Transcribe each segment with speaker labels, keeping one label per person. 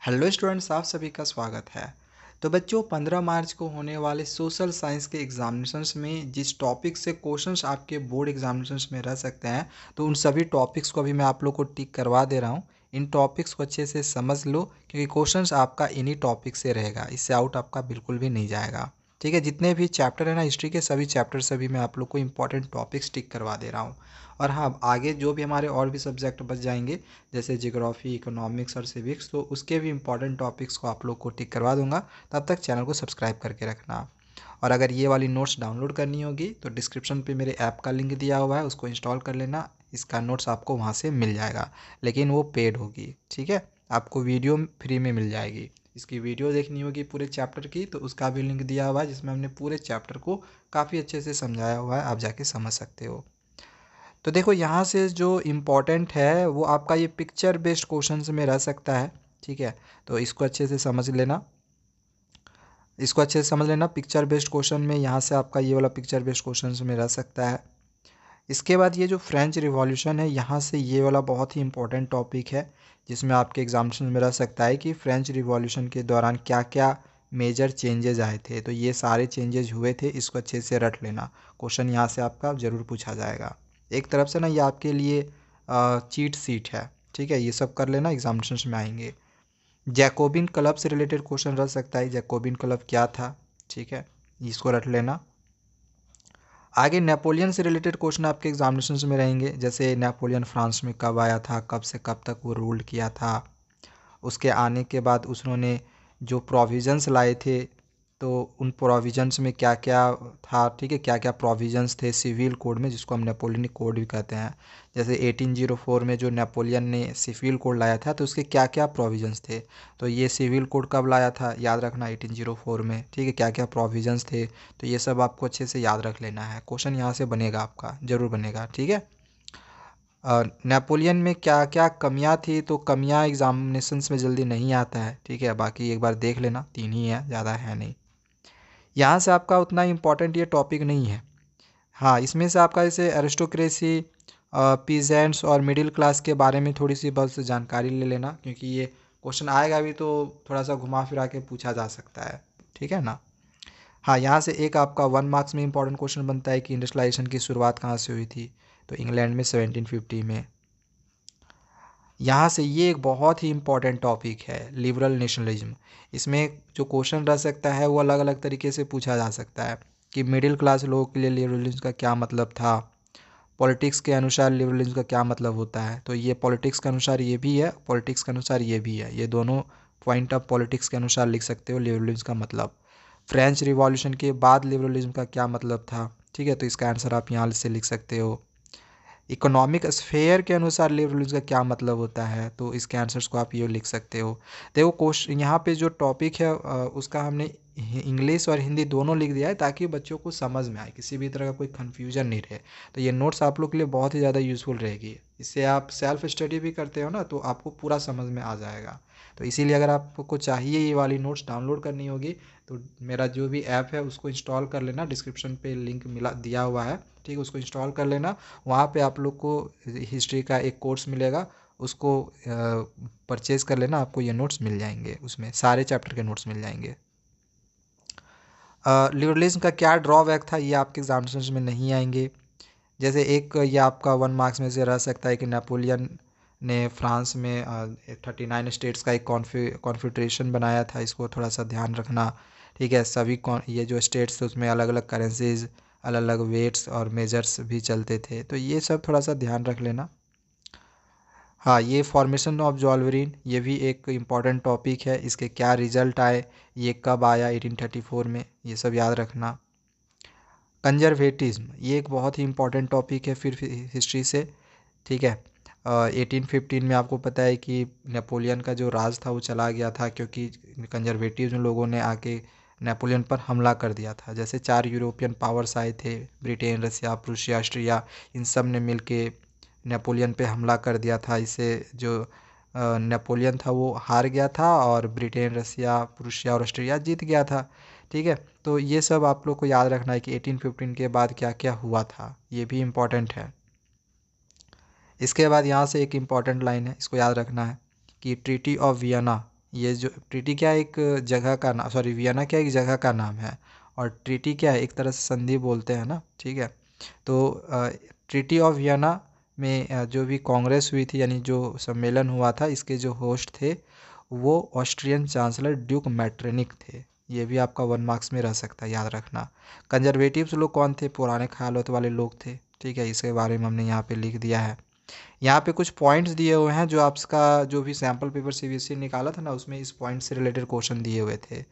Speaker 1: Hello students, आप सभी का स्वागत है। तो बच्चों, 15 मार्च को होने वाले सोशल साइंस के एग्जामिनेशंस में जिस टॉपिक से क्वेश्चंस आपके बोर्ड एग्जामिनेशंस में रह सकते हैं, तो उन सभी टॉपिक्स को अभी मैं आप लोग को टिक करवा दे रहा हूँ। इन टॉपिक्स को अच्छे से समझ लो, क्योंकि क्वेश्चंस आपका इन्हीं टॉपिक से रहेगा, इससे आउट आपका बिल्कुल भी नहीं जाएगा। ठीक है, जितने भी चैप्टर है ना हिस्ट्री के, सभी चैप्टर से भी मैं आप लोग को इंपॉर्टेंट टॉपिक्स टिक करवा दे रहा हूँ। और हाँ, आगे जो भी हमारे और भी सब्जेक्ट बच जाएंगे, जैसे जियोग्राफी, इकोनॉमिक्स और सिविक्स, तो उसके भी इंपॉर्टेंट टॉपिक्स को आप लोग को टिक करवा दूंगा। तब तक चैनल को सब्सक्राइब करके रखना। और अगर ये वाली नोट्स डाउनलोड करनी होगी तो डिस्क्रिप्शन पे मेरे ऐप का लिंक दिया हुआ है, उसको इंस्टॉल कर लेना। इसका नोट्स आपको वहाँ से मिल जाएगा, लेकिन वो पेड होगी। ठीक है, आपको वीडियो फ्री में मिल जाएगी। इसकी वीडियो देखनी होगी पूरे चैप्टर की, तो उसका भी लिंक दिया हुआ है, जिसमें हमने पूरे चैप्टर को काफ़ी अच्छे से समझाया हुआ है, आप जाके समझ सकते हो। तो देखो, यहाँ से जो इम्पोर्टेंट है वो आपका ये पिक्चर बेस्ड क्वेश्चंस में रह सकता है। ठीक है, तो इसको अच्छे से समझ लेना, पिक्चर बेस्ड क्वेश्चन में यहाँ से आपका ये वाला पिक्चर बेस्ड क्वेश्चन में रह सकता है। इसके बाद ये जो फ्रेंच रिवॉल्यूशन है, यहाँ से ये वाला बहुत ही इंपॉर्टेंट टॉपिक है, जिसमें आपके एग्जामिनेशन में रह सकता है कि फ्रेंच रिवॉल्यूशन के दौरान क्या क्या मेजर चेंजेज आए थे। तो ये सारे चेंजेज हुए थे, इसको अच्छे से रट लेना। क्वेश्चन यहाँ से आपका ज़रूर पूछा जाएगा। एक तरफ से ना ये आपके लिए चीट सीट है। ठीक है, ये सब कर लेना, एग्जामिनेशन में आएंगे। जैकोबिन क्लब से रिलेटेड क्वेश्चन रह सकता है, जैकोबिन क्लब क्या था। ठीक है, इसको रट लेना। आगे नेपोलियन से रिलेटेड क्वेश्चन आपके एग्जामिनेशन में रहेंगे, जैसे नेपोलियन फ्रांस में कब आया था, कब से कब तक वो रूल किया था। उसके आने के बाद उन्होंने जो प्रोविजंस लाए थे, तो उन प्रोविजंस में क्या क्या था। ठीक है, क्या क्या प्रोविजंस थे सिविल कोड में, जिसको हम नेपोलियनिक कोड भी कहते हैं। जैसे 1804 में जो नेपोलियन ने सिविल कोड लाया था, तो उसके क्या क्या प्रोविजंस थे। तो ये सिविल कोड कब लाया था, याद रखना, 1804 में। ठीक है, क्या क्या प्रोविजंस थे, तो ये सब आपको अच्छे से याद रख लेना है। क्वेश्चन यहाँ से बनेगा, आपका ज़रूर बनेगा। ठीक है, नेपोलियन में क्या क्या कमियां थी, तो कमियां एग्जामिनेशंस में जल्दी नहीं आता है। ठीक है, बाकी एक बार देख लेना, 3 ही है, ज़्यादा है नहीं। यहाँ से आपका उतना इम्पोर्टेंट ये टॉपिक नहीं है। हाँ, इसमें से आपका जैसे एरिस्टोक्रेसी, पीजेंट्स और मिडिल क्लास के बारे में थोड़ी सी बस जानकारी ले लेना, क्योंकि ये क्वेश्चन आएगा भी तो थोड़ा सा घुमा फिरा के पूछा जा सकता है। ठीक है ना। हाँ, यहाँ से एक आपका 1 मार्क्स में इंपॉर्टेंट क्वेश्चन बनता है कि इंडस्ट्रियलाइजेशन की शुरुआत कहाँ से हुई थी, तो इंग्लैंड में 1750 में। यहाँ से ये एक बहुत ही इम्पॉर्टेंट टॉपिक है, लिबरल नेशनलिज्म। इसमें जो क्वेश्चन रह सकता है वो अलग अलग तरीके से पूछा जा सकता है, कि मिडिल क्लास लोगों के लिए लिबरलिज्म का क्या मतलब था। पॉलिटिक्स के अनुसार लिबरलिज्म का क्या मतलब होता है, तो ये पॉलिटिक्स के अनुसार ये भी है, पॉलिटिक्स के अनुसार ये भी है। ये दोनों पॉइंट ऑफ पॉलिटिक्स के अनुसार लिख सकते हो लिबरलिज्म का मतलब। फ्रेंच रिवॉल्यूशन के बाद लिबरलिज्म का क्या मतलब था। ठीक है, तो इसका आंसर आप यहाँ से लिख सकते हो। इकोनॉमिक स्फेयर के अनुसार लिबरलिज्म का क्या मतलब होता है, तो इसके आंसर्स को आप ये लिख सकते हो। देखो, क्वेश्चन यहाँ पे जो टॉपिक है उसका हमने इंग्लिश और हिंदी दोनों लिख दिया है, ताकि बच्चों को समझ में आए, किसी भी तरह का कोई कन्फ्यूजन नहीं रहे। तो ये नोट्स आप लोग के लिए बहुत ही ज़्यादा यूज़फुल रहेगी। इससे आप सेल्फ स्टडी भी करते हो ना, तो आपको पूरा समझ में आ जाएगा। तो इसीलिए अगर आपको चाहिए ये वाली नोट्स डाउनलोड करनी होगी, तो मेरा जो भी ऐप है उसको इंस्टॉल कर लेना, डिस्क्रिप्शन पे लिंक मिला दिया हुआ है। ठीक है, उसको इंस्टॉल कर लेना। वहाँ पे आप लोग को हिस्ट्री का एक कोर्स मिलेगा, उसको परचेज़ कर लेना, आपको ये नोट्स मिल जाएंगे, उसमें सारे चैप्टर के नोट्स मिल जाएंगे। लिबरलिज्म का क्या ड्रॉबैक था, ये आपके एग्जामिनेशन में नहीं आएंगे। जैसे एक ये आपका 1 मार्क्स में से रह सकता है कि नेपोलियन ने फ्रांस में 39 स्टेट्स का एक कॉन्फेडरेशन बनाया था, इसको थोड़ा सा ध्यान रखना। ठीक है, सभी ये जो स्टेट्स थे उसमें अलग अलग करेंसीज, अलग अलग वेट्स और मेजर्स भी चलते थे, तो ये सब थोड़ा सा ध्यान रख लेना। हाँ, ये फॉर्मेशन ऑफ जॉल्वरिन, ये भी एक इम्पॉर्टेंट टॉपिक है, इसके क्या रिजल्ट आए, ये कब आया 1834 में, ये सब याद रखना। कंजर्वेटिज्म, ये एक बहुत ही इंपॉर्टेंट टॉपिक है फिर हिस्ट्री से। ठीक है, 1815 में आपको पता है कि नेपोलियन का जो राज था वो चला गया था, क्योंकि कंजर्वेटिव लोगों ने आके नेपोलियन पर हमला कर दिया था। जैसे 4 यूरोपियन पावर्स आए थे, ब्रिटेन, रसिया, प्रूशिया, ऑस्ट्रिया, इन सब ने मिल के नेपोलियन पे हमला कर दिया था। इससे जो नेपोलियन था वो हार गया था, और ब्रिटेन, रसिया, प्रूशिया और ऑस्ट्रिया जीत गया था। ठीक है, तो ये सब आप लोग को याद रखना है कि 1815 के बाद क्या क्या हुआ था, ये भी इम्पॉर्टेंट है। इसके बाद यहाँ से एक इम्पॉर्टेंट लाइन है, इसको याद रखना है कि ट्रीटी ऑफ वियना ये जो ट्रीटी क्या एक जगह का नाम, सॉरी वियना क्या एक जगह का नाम है, और ट्रीटी क्या है एक तरह से संधि बोलते हैं ना, ठीक है। तो ट्रीटी ऑफ वियना में जो भी कांग्रेस हुई थी, यानी जो सम्मेलन हुआ था, इसके जो होस्ट थे वो ऑस्ट्रियन चांसलर ड्यूक मैटरनिक थे। ये भी आपका 1 मार्क्स में रह सकता है, याद रखना। कंजर्वेटिव्स लोग कौन थे? पुराने ख्यालों वाले लोग थे, ठीक है। इसके बारे में हमने यहाँ पे लिख दिया है। यहाँ पे कुछ पॉइंट्स दिए हुए हैं, जो आपका जो भी सैम्पल पेपर सीबीएसई निकाला था ना, उसमें इस पॉइंट से रिलेटेड क्वेश्चन दिए हुए थे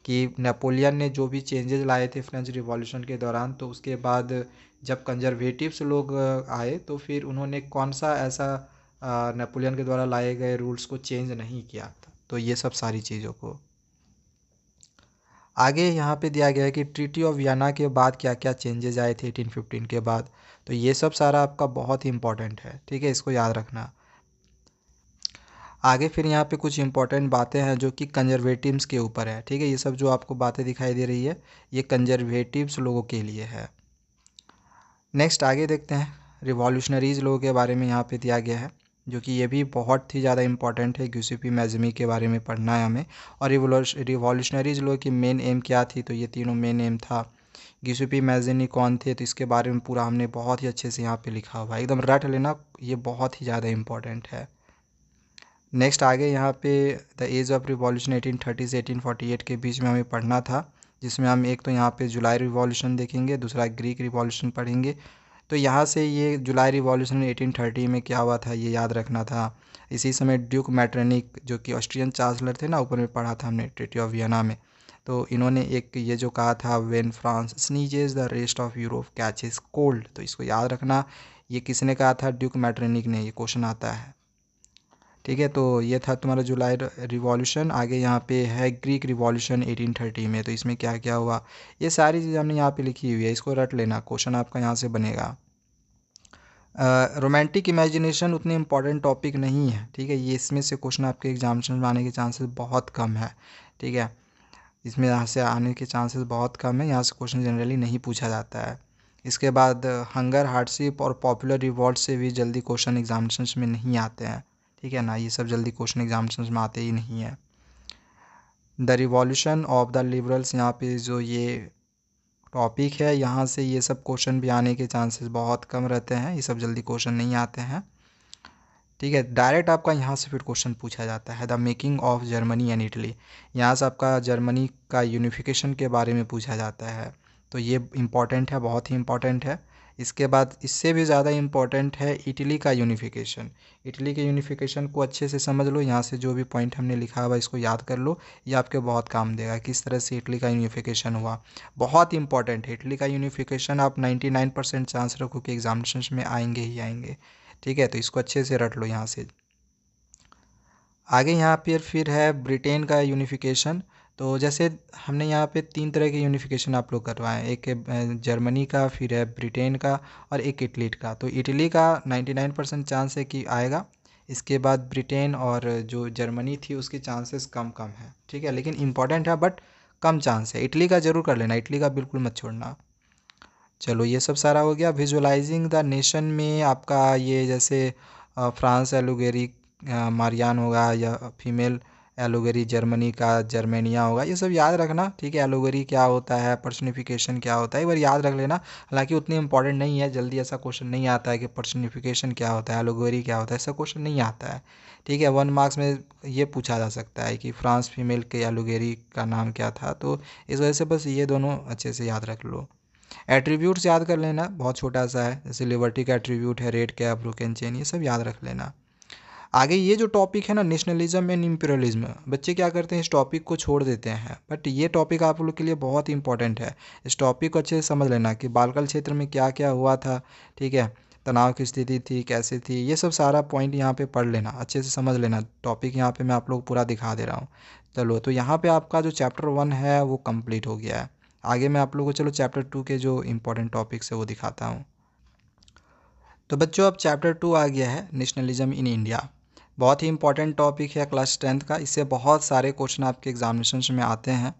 Speaker 1: कि नेपोलियन ने जो भी चेंजेस लाए थे फ्रेंच रिवॉल्यूशन के दौरान, तो उसके बाद जब कंजर्वेटिव्स लोग आए तो फिर उन्होंने कौन सा ऐसा नेपोलियन के द्वारा लाए गए रूल्स को चेंज नहीं किया था। तो ये सब सारी चीज़ों को आगे यहाँ पे दिया गया है कि ट्रीटी ऑफ वियना के बाद क्या क्या चेंजेस आए थे 1815 के बाद। तो ये सब सारा आपका बहुत ही इंपॉर्टेंट है, ठीक है, इसको याद रखना। आगे फिर यहाँ पे कुछ इंपॉर्टेंट बातें हैं जो कि कंजर्वेटिव्स के ऊपर है, ठीक है। ये सब जो आपको बातें दिखाई दे रही है ये कंजर्वेटिव्स लोगों के लिए है। नेक्स्ट आगे देखते हैं, रिवॉल्यूशनरीज लोगों के बारे में यहाँ पे दिया गया है, जो कि ये भी बहुत ही ज़्यादा इंपॉर्टेंट है। गिउसेपी मैज़मी के बारे में पढ़ना है हमें। और रिवॉल्यूशनरीज लोगों की मेन एम क्या थी? तो ये तीनों मेन एम था। गिउसेपी मैज़मी कौन थे? तो इसके बारे में पूरा हमने बहुत ही अच्छे से यहाँ पे लिखा हुआ है, एकदम रट लेना, ये बहुत ही ज़्यादा इंपॉर्टेंट है। नेक्स्ट आगे यहाँ पे द एज ऑफ रिवॉल्यूशन 1830 से 1848 के बीच में हमें पढ़ना था, जिसमें हम एक तो यहाँ पे जुलाई रिवॉल्यूशन देखेंगे, दूसरा ग्रीक रिवॉल्यूशन पढ़ेंगे। तो यहाँ से ये जुलाई रिवॉल्यूशन 1830 में क्या हुआ था ये याद रखना था। इसी समय ड्यूक मैटरनिक जो कि ऑस्ट्रियन चांसलर थे ना, ऊपर में पढ़ा था हमने ट्रीटी ऑफ वियना में, तो इन्होंने एक ये जो कहा था, when France sneezes the rest of Europe catches cold, तो इसको याद रखना। ये किसने कहा था? ड्यूक मैटरनिक ने। ये क्वेश्चन आता है, ठीक है। तो ये था तुम्हारा जुलाई रिवॉल्यूशन। आगे यहाँ पे है ग्रीक रिवॉल्यूशन 1830 में, तो इसमें क्या क्या हुआ ये सारी चीज़ हमने यहाँ पे लिखी हुई है, इसको रट लेना, क्वेश्चन आपका यहाँ से बनेगा। रोमांटिक इमेजिनेशन उतनी इंपॉर्टेंट टॉपिक नहीं है, ठीक है। ये इसमें से क्वेश्चन आपके एग्जामिनेशन में आने के चांसेस बहुत कम है, ठीक है। इसमें यहाँ से आने के चांसेस बहुत कम है, यहाँ से क्वेश्चन जनरली नहीं पूछा जाता है। इसके बाद हंगर, हार्डशिप और पॉपुलर रिवॉल्ट से भी जल्दी क्वेश्चन एग्जामिनेशन में नहीं आते हैं, ठीक है ना। ये सब जल्दी क्वेश्चन एग्जामिनेशन में आते ही नहीं है। The revolution of the liberals, यहाँ पे जो ये टॉपिक है, यहाँ से ये सब क्वेश्चन भी आने के चांसेस बहुत कम रहते हैं, ये सब जल्दी क्वेश्चन नहीं आते हैं, ठीक है। डायरेक्ट आपका यहाँ से फिर क्वेश्चन पूछा जाता है, the making of Germany and Italy, यहाँ से आपका जर्मनी का यूनिफिकेशन के बारे में पूछा जाता है। तो ये इम्पॉर्टेंट है, बहुत ही इम्पॉर्टेंट है। इसके बाद इससे भी ज़्यादा इम्पॉर्टेंट है इटली का यूनिफिकेशन। इटली के यूनिफिकेशन को अच्छे से समझ लो, यहाँ से जो भी पॉइंट हमने लिखा हुआ इसको याद कर लो, ये आपके बहुत काम देगा, किस तरह से इटली का यूनिफिकेशन हुआ। बहुत इंपॉर्टेंट है इटली का यूनिफिकेशन, आप 99% चांस रखो कि एग्जामिनेशन में आएंगे ही आएंगे, ठीक है। तो इसको अच्छे से रट लो यहाँ से। आगे यहाँ पर फिर है ब्रिटेन का यूनिफिकेशन। तो जैसे हमने यहाँ पे 3 तरह के यूनिफिकेशन आप लोग करवाएं, एक है जर्मनी का, फिर है ब्रिटेन का, और एक इटली का। तो इटली का 99% चांस है कि आएगा। इसके बाद ब्रिटेन और जो जर्मनी थी उसके चांसेस कम कम है, ठीक है, लेकिन इंपॉर्टेंट है बट कम चांस है। इटली का ज़रूर कर लेना, इटली का बिल्कुल मत छोड़ना। चलो ये सब सारा हो गया। विजुअलाइजिंग द नेशन में आपका ये जैसे फ्रांस एलुगेरी मारियान होगा, या फीमेल एलोगेरी जर्मनी का जर्मेनिया होगा, ये सब याद रखना, ठीक है। एलोगेरी क्या होता है, पर्सनिफिकेशन क्या होता है, एक बार याद रख लेना। हालांकि उतनी इंपॉर्टेंट नहीं है, जल्दी ऐसा क्वेश्चन नहीं आता है कि पर्सनिफिकेशन क्या होता है, एलोगेरी क्या होता है, ऐसा क्वेश्चन नहीं आता है, ठीक है। 1 मार्क्स में ये पूछा जा सकता है कि फ्रांस फीमेल के एलोगेरी का नाम क्या था, तो इस वजह से बस ये दोनों अच्छे से याद रख लो। एट्रीब्यूट्स याद कर लेना, बहुत छोटा सा है, जैसे लिबर्टी का एट्रीब्यूट है रेड कैप, ब्रोकन चेन, ये सब याद रख लेना। आगे ये जो टॉपिक है ना, नेशनलिज्म एंड इम्पीरियलिज्म, बच्चे क्या करते हैं इस टॉपिक को छोड़ देते हैं, बट ये टॉपिक आप लोग के लिए बहुत ही इंपॉर्टेंट है। इस टॉपिक को अच्छे से समझ लेना कि बालकल क्षेत्र में क्या क्या हुआ था, ठीक है, तनाव की स्थिति थी, कैसे थी, ये सब सारा पॉइंट यहाँ पे पढ़ लेना, अच्छे से समझ लेना। टॉपिक यहाँ पे मैं आप लोग पूरा दिखा दे रहा हूँ। चलो, तो यहाँ पे आपका जो चैप्टर 1 है वो कंप्लीट हो गया है। आगे मैं आप लोगों को चलो चैप्टर 2 के जो इंपॉर्टेंट टॉपिक्स है वो दिखाता हूँ। तो बच्चों अब चैप्टर 2 आ गया है, नेशनलिज्म इन इंडिया। बहुत ही इंपॉर्टेंट टॉपिक है क्लास 10th का, इससे बहुत सारे क्वेश्चन आपके एग्जामिनेशन में आते हैं।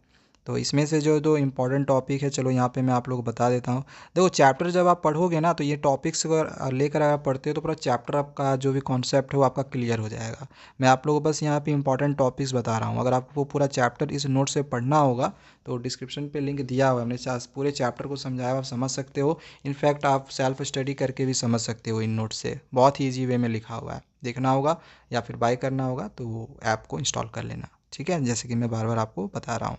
Speaker 1: तो इसमें से जो दो इम्पॉर्टेंट टॉपिक है, चलो यहाँ पे मैं आप लोग को बता देता हूँ। देखो चैप्टर जब आप पढ़ोगे ना, तो ये टॉपिक्स अगर लेकर आप पढ़ते हो तो पूरा चैप्टर आपका जो भी कॉन्सेप्ट है वो आपका क्लियर हो जाएगा। मैं आप लोगों को बस यहाँ पे इंपॉर्टेंट टॉपिक्स बता रहा हूँ। अगर आपको पूरा चैप्टर इस नोट से पढ़ना होगा तो डिस्क्रिप्शन पे लिंक दिया हुआ है, हमने पूरे चैप्टर को समझाया, आप समझ सकते हो। इनफैक्ट आप सेल्फ स्टडी करके भी समझ सकते हो इन नोट से, बहुत ही ईजी वे में लिखा हुआ है। देखना होगा या फिर बाय करना होगा तो ऐप को इंस्टॉल कर लेना, ठीक है, जैसे कि मैं बार बार आपको बता रहा हूँ।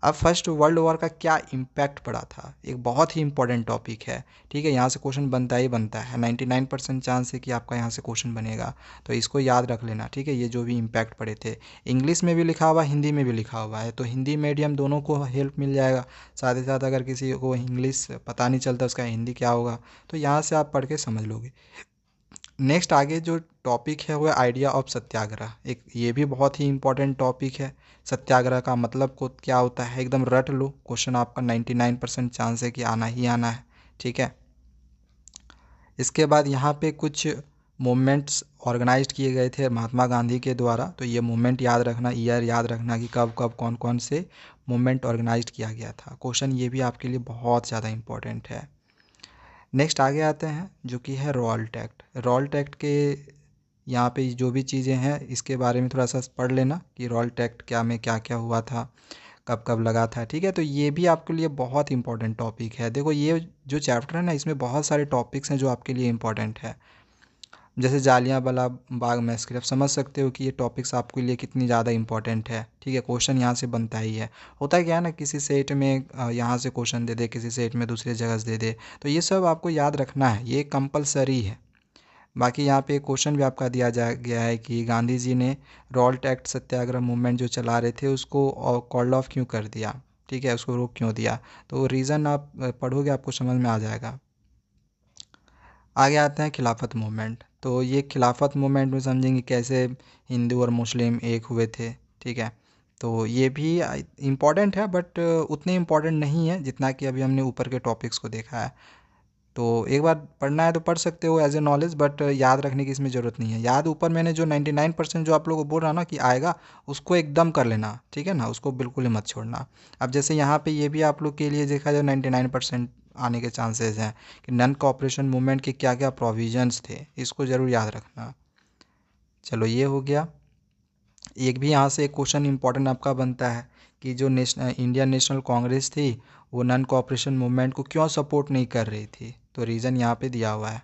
Speaker 1: अब फर्स्ट वर्ल्ड वॉर का क्या इम्पैक्ट पड़ा था, एक बहुत ही इंपॉर्टेंट टॉपिक है, ठीक है। यहाँ से क्वेश्चन बनता ही बनता है, 99% चांस है कि आपका यहाँ से क्वेश्चन बनेगा, तो इसको याद रख लेना, ठीक है। ये जो भी इम्पैक्ट पड़े थे, इंग्लिश में भी लिखा हुआ, हिंदी में भी लिखा हुआ है, तो हिंदी मीडियम दोनों को हेल्प मिल जाएगा। साथ ही साथ अगर किसी को इंग्लिश पता नहीं चलता उसका हिंदी क्या होगा, तो यहाँ से आप पढ़ के समझ लोगे। नेक्स्ट आगे जो टॉपिक है वो आइडिया ऑफ सत्याग्रह, एक ये भी बहुत ही इंपॉर्टेंट टॉपिक है। सत्याग्रह का मतलब को क्या होता है, एकदम रट लो, क्वेश्चन आपका 99% चांस है कि आना ही आना है, ठीक है। इसके बाद यहाँ पे कुछ मूवमेंट्स ऑर्गेनाइज्ड किए गए थे महात्मा गांधी के द्वारा, तो ये मूवमेंट याद रखना, ईयर याद रखना कि कब कब कौन कौन से मूवमेंट ऑर्गेनाइज्ड किया गया था। क्वेश्चन ये भी आपके लिए बहुत ज़्यादा इंपॉर्टेंट है। नेक्स्ट आगे आते हैं जो कि है रॉल्ट एक्ट। रॉल्ट एक्ट के यहाँ पे जो भी चीज़ें हैं इसके बारे में थोड़ा सा पढ़ लेना कि रॉल्ट एक्ट क्या में क्या क्या हुआ था, कब कब लगा था, ठीक है। तो ये भी आपके लिए बहुत इंपॉर्टेंट टॉपिक है। देखो ये जो चैप्टर है ना, इसमें बहुत सारे टॉपिक्स हैं जो आपके लिए इंपॉर्टेंट है। जैसे जालियांवाला बाग मैसेकर, आप समझ सकते हो कि ये टॉपिक्स आपके लिए कितनी ज़्यादा इंपॉर्टेंट है, ठीक है। क्वेश्चन यहाँ से बनता ही है। होता है क्या है ना, किसी सेट में यहाँ से क्वेश्चन दे दे, किसी सेट में दूसरी जगह से दे दे, तो ये सब आपको याद रखना है, ये कंपलसरी है। बाकी यहाँ पे क्वेश्चन भी आपका दिया जा गया है कि गांधी जी ने रॉल्ट एक्ट सत्याग्रह मूवमेंट जो चला रहे थे उसको कॉल्ड ऑफ क्यों कर दिया, ठीक है, उसको रोक क्यों दिया, तो रीज़न आप पढ़ोगे आपको समझ में आ जाएगा। आगे आते हैं खिलाफत मूवमेंट। तो ये खिलाफत मूवमेंट में समझेंगे कैसे हिंदू और मुस्लिम एक हुए थे, ठीक है। तो ये भी इम्पॉर्टेंट है, बट उतने इम्पॉर्टेंट नहीं है जितना कि अभी हमने ऊपर के टॉपिक्स को देखा है। तो एक बार पढ़ना है तो पढ़ सकते हो एज ए नॉलेज, बट याद रखने की इसमें ज़रूरत नहीं है। याद ऊपर मैंने जो 99% जो आप लोगों को बोल रहा ना कि आएगा, उसको एकदम कर लेना, ठीक है ना, उसको बिल्कुल ही मत छोड़ना। अब जैसे यहाँ पे ये भी आप लोग के लिए देखा जाए 99% आने के चांसेस हैं कि नॉन कॉपरेशन मूवमेंट के क्या क्या प्रोविजंस थे, इसको ज़रूर याद रखना। चलो ये हो गया। एक भी यहाँ से एक क्वेश्चन इंपॉर्टेंट आपका बनता है कि जो इंडियन नेशनल कांग्रेस थी वो नॉन कॉपरेशन मूवमेंट को क्यों सपोर्ट नहीं कर रही थी, तो रीज़न यहाँ पे दिया हुआ है।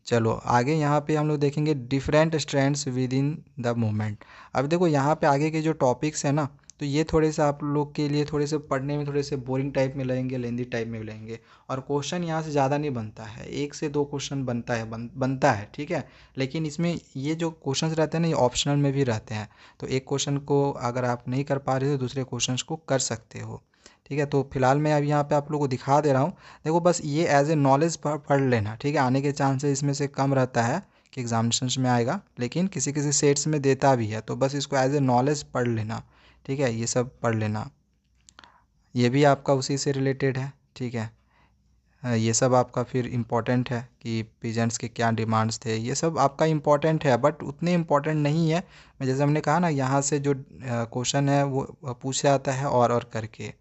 Speaker 1: चलो आगे यहाँ पे हम लोग देखेंगे different strands with in the movement. अब देखो यहाँ पे आगे के जो टॉपिक्स हैं ना, तो ये थोड़े से आप लोग के लिए थोड़े से पढ़ने में थोड़े से बोरिंग टाइप में लगेंगे, लेंदी टाइप में लगेंगे, और क्वेश्चन यहाँ से ज़्यादा नहीं बनता है, 1 से 2 क्वेश्चन बनता है, बनता है, ठीक है। लेकिन इसमें ये जो क्वेश्चंस रहते हैं ना, ये ऑप्शनल में भी रहते हैं, तो एक क्वेश्चन को अगर आप नहीं कर पा रहे हो तो दूसरे क्वेश्चन को कर सकते हो, ठीक है। तो फिलहाल मैं अब यहाँ पे आप लोगों को दिखा दे रहा हूँ। देखो बस ये एज ए नॉलेज पढ़ लेना, ठीक है। आने के चांसेस इसमें से कम रहता है कि एग्जामिनेशंस में आएगा, लेकिन किसी किसी सेट्स में देता भी है, तो बस इसको एज ए नॉलेज पढ़ लेना, ठीक है। ये सब पढ़ लेना, ये भी आपका उसी से रिलेटेड है, ठीक है। ये सब आपका फिर इम्पोर्टेंट है कि पीजेंट्स के क्या डिमांड्स थे, ये सब आपका इम्पोर्टेंट है, बट उतने इम्पोर्टेंट नहीं है। मैं जैसे हमने कहा ना, यहाँ से जो क्वेश्चन है वो पूछा जाता है और करके।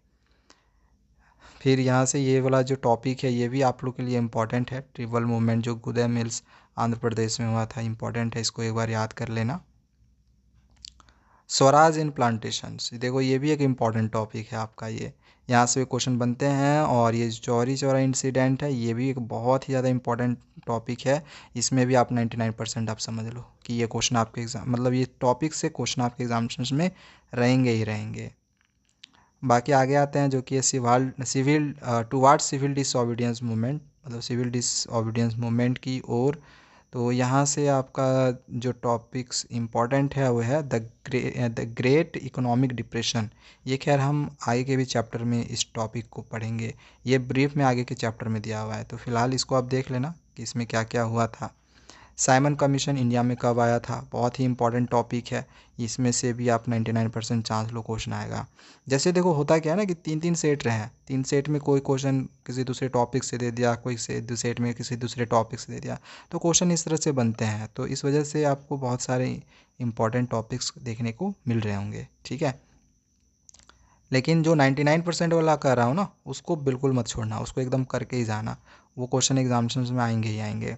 Speaker 1: फिर यहाँ से ये वाला जो टॉपिक है ये भी आप लोग के लिए इम्पॉर्टेंट है, ट्रिबल मूवमेंट जो गुदे मिल्स आंध्र प्रदेश में हुआ था, इम्पॉर्टेंट है, इसको एक बार याद कर लेना। स्वराज इन प्लांटेशंस, देखो ये भी एक इम्पॉर्टेंट टॉपिक है आपका, ये यहाँ से क्वेश्चन बनते हैं। और ये चौरी चौरा इंसिडेंट है, ये भी एक बहुत ही ज़्यादा इम्पॉर्टेंट टॉपिक है। इसमें भी आप 99% आप समझ लो कि ये क्वेश्चन आपके एग्जाम, मतलब ये टॉपिक से क्वेश्चन आपके एग्जामिनेशन में रहेंगे ही रहेंगे। बाकी आगे आते हैं जो कि civil towards civil disobedience movement, मतलब सिविल डिसओबीडियंस मूवमेंट की ओर। तो यहाँ से आपका जो टॉपिक्स इम्पॉर्टेंट है वो है द ग्रेट इकोनॉमिक डिप्रेशन। ये खैर हम आगे के भी चैप्टर में इस टॉपिक को पढ़ेंगे, ये ब्रीफ में आगे के चैप्टर में दिया हुआ है, तो फिलहाल इसको आप देख लेना कि इसमें क्या क्या हुआ था। साइमन कमीशन इंडिया में कब आया था, बहुत ही इंपॉर्टेंट टॉपिक है, इसमें से भी आप 99% चांस लो क्वेश्चन आएगा। जैसे देखो होता क्या है ना कि 3 3 सेट रहे हैं, 3 सेट में कोई क्वेश्चन किसी दूसरे टॉपिक से दे दिया, कोई से सेट में किसी दूसरे टॉपिक से दे दिया, तो क्वेश्चन इस तरह से बनते हैं। तो इस वजह से आपको बहुत सारे इंपॉर्टेंट टॉपिक्स देखने को मिल रहे होंगे, ठीक है। लेकिन जो 99% वाला कर रहा हूँ ना, उसको बिल्कुल मत छोड़ना, उसको एकदम करके ही जाना। वो क्वेश्चन एग्जामिनेशन में आएंगे ही आएंगे,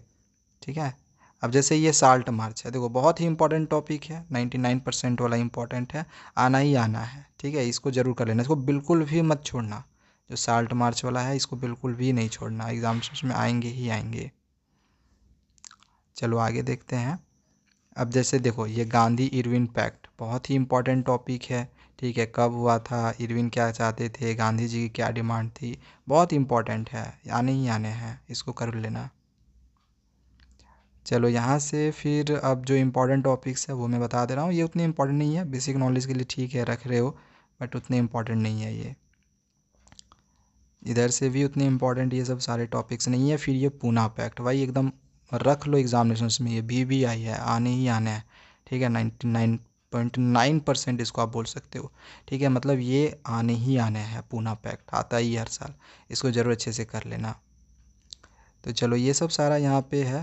Speaker 1: ठीक है। अब जैसे ये साल्ट मार्च है, देखो बहुत ही इंपॉर्टेंट टॉपिक है, 99% वाला इंपॉर्टेंट है, आना ही आना है, ठीक है। इसको जरूर कर लेना, इसको बिल्कुल भी मत छोड़ना। जो साल्ट मार्च वाला है इसको बिल्कुल भी नहीं छोड़ना, एग्जामिनेशन में आएंगे ही आएंगे। चलो आगे देखते हैं। अब जैसे देखो ये गांधी इरविन पैक्ट बहुत ही इंपॉर्टेंट टॉपिक है, ठीक है। कब हुआ था, इरविन क्या चाहते थे, गांधी जी की क्या डिमांड थी, बहुत इंपॉर्टेंट है, आने ही आने हैं, इसको कर लेना। चलो यहाँ से फिर अब जो इम्पोर्टेंट टॉपिक्स है वो मैं बता दे रहा हूँ। ये उतने इम्पोर्टेंट नहीं है, बेसिक नॉलेज के लिए ठीक है रख रहे हो, बट उतने इम्पोर्टेंट नहीं है ये। इधर से भी उतने इम्पोर्टेंट ये सब सारे टॉपिक्स नहीं है। फिर ये पूना पैक्ट, भाई एकदम रख लो एग्जामिनेशन में, ये भी आई है, आने ही आने हैं, ठीक है। 99.9% इसको आप बोल सकते हो, ठीक है। मतलब ये आने ही आने हैं, पूना पैक्ट आता ही हर साल, इसको ज़रूर अच्छे से कर लेना। तो चलो ये सब सारा यहाँ पे है।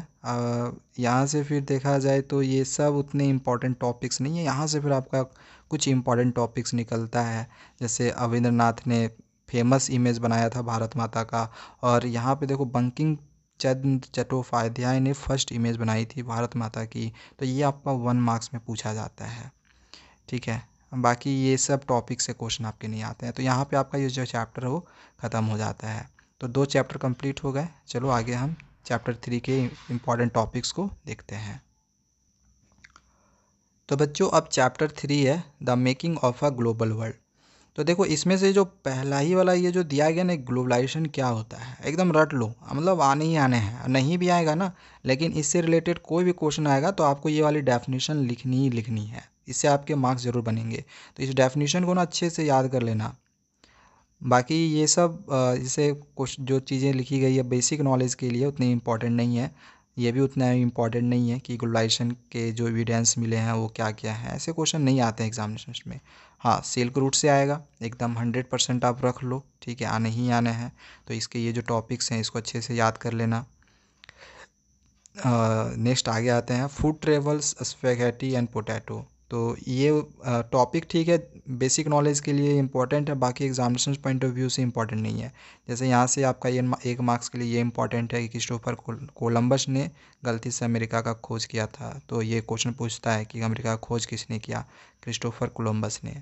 Speaker 1: यहाँ से फिर देखा जाए तो ये सब उतने इम्पॉर्टेंट टॉपिक्स नहीं है। यहाँ से फिर आपका कुछ इम्पॉर्टेंट टॉपिक्स निकलता है, जैसे अविंद्रनाथ ने फेमस इमेज बनाया था भारत माता का, और यहाँ पे देखो बंकिम चंद्र चट्टोपाध्याय ने फर्स्ट इमेज बनाई थी भारत माता की। तो ये आपका 1 मार्क्स में पूछा जाता है, ठीक है। बाकी ये सब टॉपिक से क्वेश्चन आपके नहीं आते हैं। तो यहाँ पे आपका ये जो चैप्टर है वो ख़त्म हो जाता है। तो 2 चैप्टर कंप्लीट हो गए। चलो आगे हम चैप्टर 3 के इम्पॉर्टेंट टॉपिक्स को देखते हैं। तो बच्चों अब चैप्टर 3 है the making of a global world. तो देखो इसमें से जो पहला ही वाला ये जो दिया गया ना, ग्लोबलाइजेशन क्या होता है, एकदम रट लो, मतलब आने ही आने हैं, नहीं भी आएगा ना, लेकिन इससे रिलेटेड कोई भी क्वेश्चन आएगा तो आपको ये वाली डेफिनेशन लिखनी ही लिखनी है, इससे आपके मार्क्स ज़रूर बनेंगे। तो इस डेफिनेशन को ना अच्छे से याद कर लेना। बाकी ये सब जैसे कुछ जो चीज़ें लिखी गई है बेसिक नॉलेज के लिए उतनी इम्पोर्टेंट नहीं है, ये भी उतना इम्पोर्टेंट नहीं है कि ग्लोबलाइजेशन के जो एविडेंस मिले हैं वो क्या क्या है, ऐसे क्वेश्चन नहीं आते हैं एग्जामिनेशन में। हाँ सिल्क रूट से आएगा, एकदम 100% आप रख लो, ठीक है, आने ही आने हैं। तो इसके ये जो टॉपिक्स हैं इसको अच्छे से याद कर लेना। नेक्स्ट आगे आते हैं food travels spaghetti and potato. तो ये टॉपिक ठीक है, बेसिक नॉलेज के लिए इम्पोर्टेंट है, बाकी एग्जामिनेशन पॉइंट ऑफ व्यू से इम्पोर्टेंट नहीं है। जैसे यहाँ से आपका ये 1 मार्क्स के लिए ये इम्पोर्टेंट है कि क्रिस्टोफर कोलंबस ने गलती से अमेरिका का खोज किया था। तो ये क्वेश्चन पूछता है कि अमेरिका का खोज किसने किया, क्रिस्टोफर कोलंबस ने।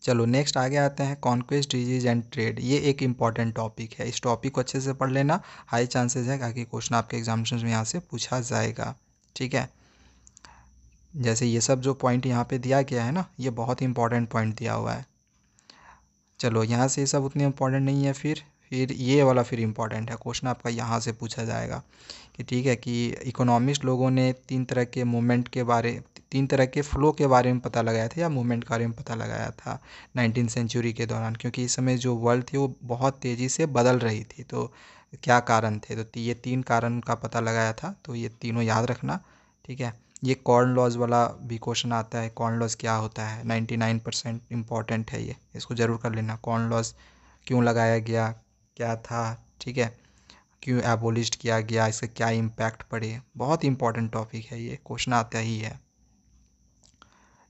Speaker 1: चलो नेक्स्ट आगे आते हैं कॉन्क्वेस्ट डिजीज एंड ट्रेड। ये एक इम्पॉर्टेंट टॉपिक है, इस टॉपिक को अच्छे से पढ़ लेना, हाई चांसेस है कि क्वेश्चन आपके एग्जामिनेशन में यहाँ से पूछा जाएगा, ठीक है। जैसे ये सब जो पॉइंट यहाँ पे दिया गया है ना, ये बहुत इंपॉर्टेंट पॉइंट दिया हुआ है। चलो यहाँ से ये सब उतने इम्पॉर्टेंट नहीं है। फिर ये वाला फिर इम्पॉर्टेंट है, क्वेश्चन आपका यहाँ से पूछा जाएगा कि ठीक है कि इकोनॉमिस्ट लोगों ने 3 तरह के मूवमेंट के बारे 3 तरह के फ़्लो के बारे में पता लगाया था, या मूवमेंट के बारे में पता लगाया था 19वीं सेंचुरी के दौरान, क्योंकि इस समय जो वर्ल्ड थी वो बहुत तेज़ी से बदल रही थी। तो क्या कारण थे, तो ये 3 कारण का पता लगाया था, तो ये तीनों याद रखना, ठीक है। ये कॉर्न लॉज वाला भी क्वेश्चन आता है, कॉर्न लॉज क्या होता है, 99% इम्पॉर्टेंट है ये, इसको ज़रूर कर लेना। कॉर्न लॉज क्यों लगाया गया, क्या था, ठीक है, क्यों एबोलिश किया गया, इसका क्या इम्पैक्ट पड़े, बहुत इंपॉर्टेंट टॉपिक है ये, क्वेश्चन आता ही है।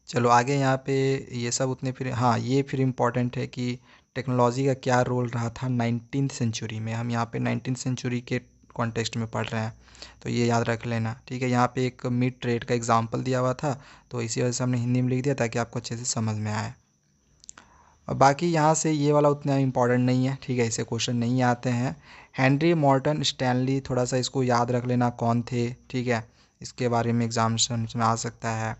Speaker 1: चलो आगे यहाँ पे ये सब उतने फिर हाँ ये फिर इम्पॉर्टेंट है कि टेक्नोलॉजी का क्या रोल रहा था 19वीं सेंचुरी में। हम यहाँ पे 19वीं सेंचुरी के कॉन्टेक्स्ट में पढ़ रहे हैं, तो ये याद रख लेना, ठीक है। यहाँ पे एक मिड ट्रेड का एग्जांपल दिया हुआ था, तो इसी वजह से हमने हिंदी में लिख दिया ताकि आपको अच्छे से समझ में आए। और बाकी यहाँ से ये वाला उतना इम्पॉर्टेंट नहीं है, ठीक है, इसे क्वेश्चन नहीं आते हैं। हेनरी मॉर्टन स्टैनली, थोड़ा सा इसको याद रख लेना कौन थे, ठीक है, इसके बारे में एग्जामिनेशन में आ सकता है।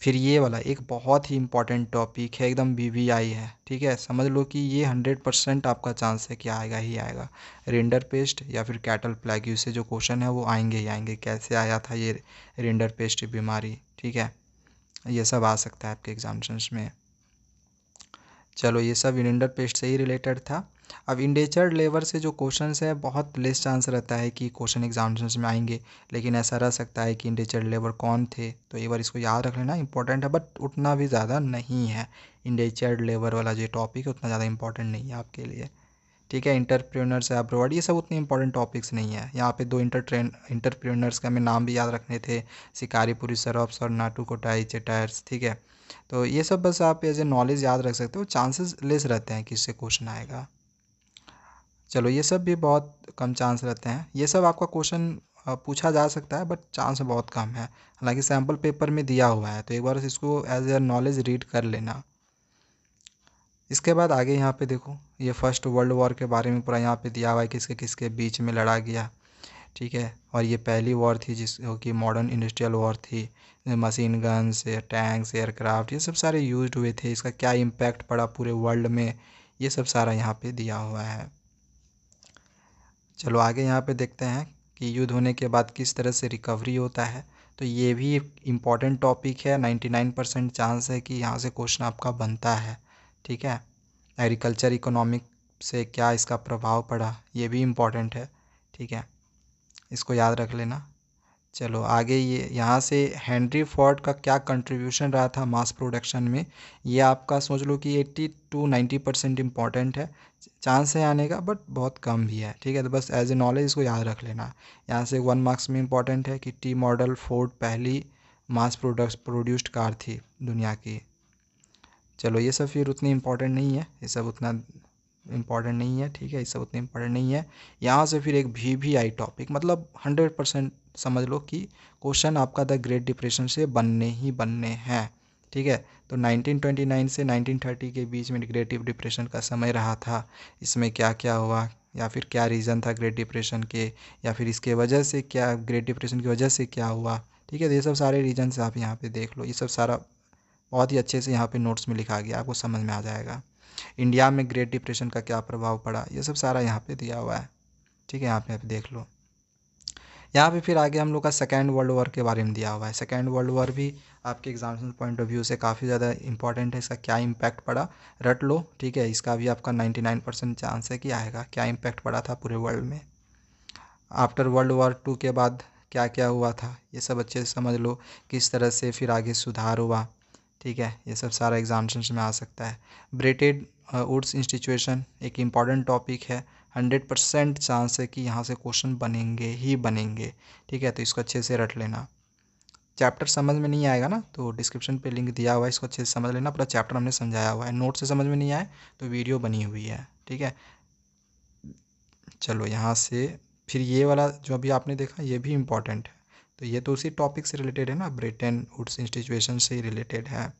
Speaker 1: फिर ये वाला एक बहुत ही इंपॉर्टेंट टॉपिक है, एकदम वीवीआई है, ठीक है, समझ लो कि ये 100% आपका चांस है कि आएगा ही आएगा। रिंडर पेस्ट या फिर कैटल प्लेग से जो क्वेश्चन है वो आएंगे ही आएंगे, कैसे आया था ये रिंडर पेस्ट बीमारी, ठीक है, ये सब आ सकता है आपके एग्जामिनेशन में। चलो ये सब रिंडर पेस्ट से ही रिलेटेड था। अब इंडेंचर्ड लेबर से जो क्वेश्चंस है बहुत लेस चांस रहता है कि क्वेश्चन एग्जामिनेशन में आएंगे, लेकिन ऐसा रह सकता है कि इंडेंचर्ड लेबर कौन थे, तो एक बार इसको याद रख लेना, इंपॉर्टेंट है बट उतना भी ज़्यादा नहीं है। इंडेंचर्ड लेबर वाला जो टॉपिक है उतना ज़्यादा इंपॉर्टेंट नहीं है आपके लिए, ठीक है। इंटरप्रेन्योर्स अब्रॉड, ये सब उतने इंपॉर्टेंट टॉपिक्स नहीं है। यहाँ पे 2 इंटरप्रेन्योर्स का हमें नाम भी याद रखने थे, शिकारीपुरी सरोफ्स और नाटू कोटाई चेटायर्स, ठीक है। तो ये सब बस आप एज ए नॉलेज याद रख सकते हो, चांसेस लेस रहते हैं कि इससे क्वेश्चन आएगा। चलो ये सब भी बहुत कम चांस रहते हैं, ये सब आपका क्वेश्चन पूछा जा सकता है बट चांस बहुत कम है। हालांकि सैम्पल पेपर में दिया हुआ है, तो एक बार इसको एज ए नॉलेज रीड कर लेना। इसके बाद आगे यहाँ पे देखो, ये फर्स्ट वर्ल्ड वॉर के बारे में पूरा यहाँ पे दिया हुआ है, किसके किसके बीच में लड़ा गया, ठीक है। और ये पहली वॉर थी जिसको कि मॉडर्न इंडस्ट्रियल वॉर थी, मशीन गन्स, टैंक्स, एयरक्राफ्ट, ये सब सारे यूज हुए थे, इसका क्या इम्पैक्ट पड़ा पूरे वर्ल्ड में, ये सब सारा यहाँ पे दिया हुआ है। चलो आगे यहाँ पे देखते हैं कि युद्ध होने के बाद किस तरह से रिकवरी होता है। तो ये भी एक इम्पॉर्टेंट टॉपिक है, 99% चांस है कि यहाँ से क्वेश्चन आपका बनता है, ठीक है। एग्रीकल्चर इकोनॉमिक से क्या इसका प्रभाव पड़ा, ये भी इम्पॉर्टेंट है, ठीक है, इसको याद रख लेना। चलो आगे ये यहाँ से हेनरी फोर्ड का क्या कंट्रीब्यूशन रहा था मास प्रोडक्शन में, ये आपका सोच लो कि 80 to 90% इम्पॉर्टेंट है, चांस है आने का बट बहुत कम भी है, ठीक है। तो बस एज ए नॉलेज इसको याद रख लेना। यहाँ से 1 मार्क्स में इम्पॉर्टेंट है कि टी मॉडल फोर्ड पहली मास प्रोड्यूस्ड कार थी दुनिया की। चलो ये सब फिर उतनी इम्पॉर्टेंट नहीं है, ये सब उतना इम्पॉर्टेंट नहीं है, ठीक है, ये सब उतनी इम्पॉर्टेंट नहीं है। यहाँ से फिर एक VVI टॉपिक, मतलब 100% समझ लो कि क्वेश्चन आपका द ग्रेट डिप्रेशन से बनने ही बनने हैं, ठीक है। तो 1929 से 1930 के बीच में ग्रेट डिप्रेशन का समय रहा था, इसमें क्या क्या हुआ या फिर क्या रीज़न था ग्रेट डिप्रेशन के, या फिर इसके वजह से क्या, ग्रेट डिप्रेशन की वजह से क्या हुआ, ठीक है। तो ये सब सारे रीजन्स आप यहाँ पे देख लो, ये सब सारा बहुत ही अच्छे से यहाँ पे नोट्स में लिखा गया, आपको समझ में आ जाएगा। इंडिया में ग्रेट डिप्रेशन का क्या प्रभाव पड़ा, ये सब सारा यहाँ पे दिया हुआ है, ठीक है, यहाँ पे देख लो। यहाँ पे फिर आगे हम लोग का सेकेंड वर्ल्ड वॉर के बारे में दिया हुआ है। सेकेंड वर्ल्ड वॉर भी आपके एग्जामिनेशन पॉइंट ऑफ व्यू से काफ़ी ज़्यादा इंपॉर्टेंट है, इसका क्या इम्पैक्ट पड़ा रट लो, ठीक है। इसका भी आपका 99% चांस है कि आएगा, क्या इम्पैक्ट पड़ा था पूरे वर्ल्ड में। आफ्टर वर्ल्ड वॉर 2 के बाद क्या क्या हुआ था, ये सब अच्छे से समझ लो, किस तरह से फिर आगे सुधार हुआ, ठीक है, ये सब सारा एग्जामिनेशन में आ सकता है। ब्रेटेड वुड्स इंस्टीट्यूशन एक इम्पॉर्टेंट टॉपिक है, 100% चांस है कि यहाँ से क्वेश्चन बनेंगे ही बनेंगे, ठीक है। तो इसको अच्छे से रट लेना। चैप्टर समझ में नहीं आएगा ना तो डिस्क्रिप्शन पे लिंक दिया हुआ है, इसको अच्छे से समझ लेना, पूरा चैप्टर हमने समझाया हुआ है। नोट से समझ में नहीं आए तो वीडियो बनी हुई है, ठीक है। चलो यहाँ से फिर ये वाला जो अभी आपने देखा ये भी इम्पॉर्टेंट है, तो ये तो उसी टॉपिक से रिलेटेड है ना, ब्रेटन वुड्स इंस्टीट्यूशन से ही रिलेटेड है।